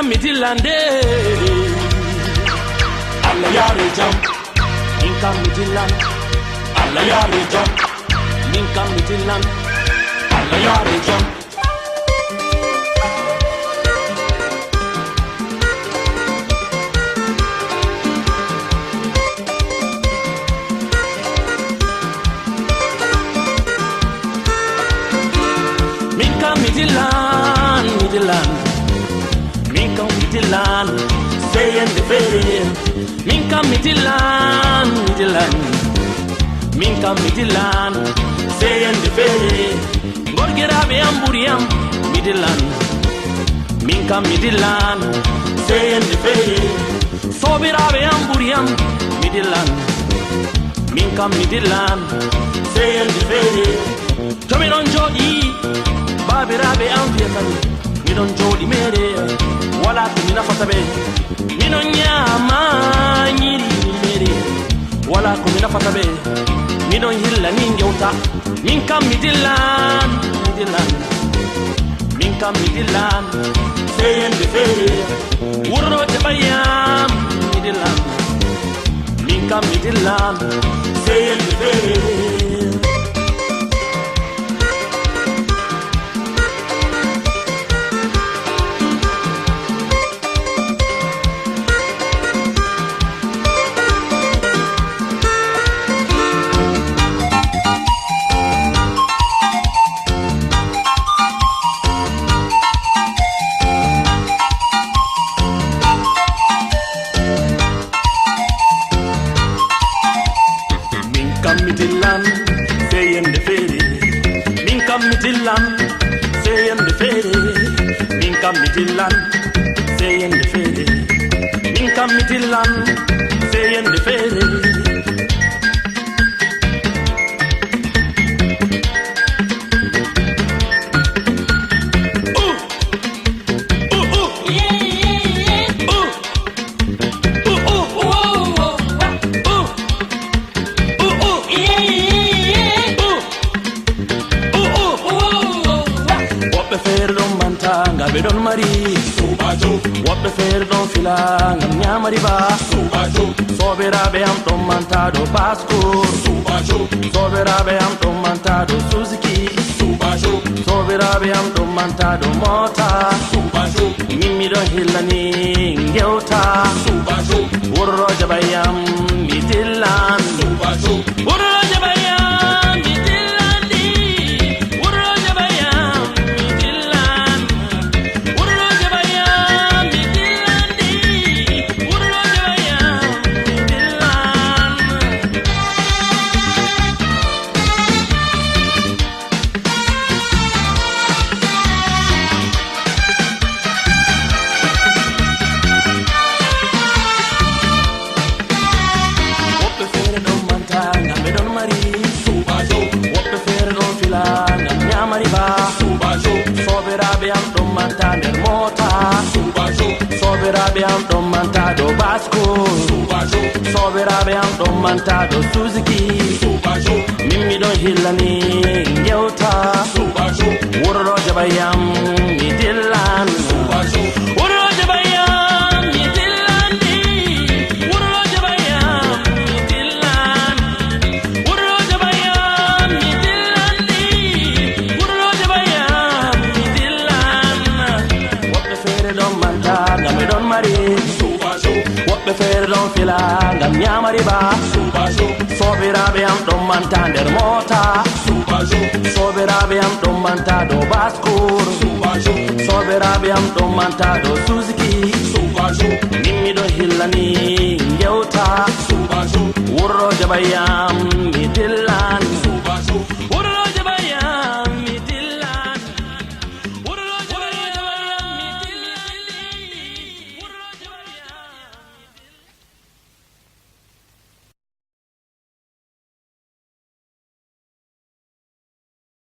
Midland, Allah yare jam. Minka Midland, Allah yare jam. Minka Midland, Allah yare jam. Minka Midland, Minka Midland, saying the very. Minka Midland, Minka Midland, saying the very. Gorgerabe Amburiam, Midland, Minka Midland, saying the very. Sobirabe Amburiam, Midland, Minka Midland, saying the very. Tominon Jodi, Babirabe Ampiakan, Midon Jodi Mere, Wala Kumina Fatabe, Midon Yama, Niri, Wala Kumina Fatabe, Midon Hilla Ninjota, Minka Midland, Minka Midland, saying the fair, Wuro Jabayam, Midland, Minka Midland, saying the fair. Midland, saying the fairy. Minka Midland, saying the fairy. Minka Midland, saying the fairy. Minka Midland, saying the fairy. Bedon mari subajo wobbe fer don filanga nyamari ba subajo soberabe am don mantado basco subajo soberabe am don mantado suzuki subajo soberabe am don mantado mota subajo mimi don hilani ngeuta subajo wurro jabayam Midland subajo wurro jabayam Soberabe am don mantado mota subajo soberabe am don mantado basco subajo soberabe am don mantado suzuki subajo mimi don hilani ngeuta subajo wurro jabayam Midland subajo wurro jabayam Midland wurro jabayam Midland wurro jabayam Midland wurro jabayam Ngam don mari subajo wobbe fere don fila ngam nyamari ba subajo sobirabe am don mantander mota subajo sobirabe am don mantado bascour subajo sobirabe am don mantado suzuki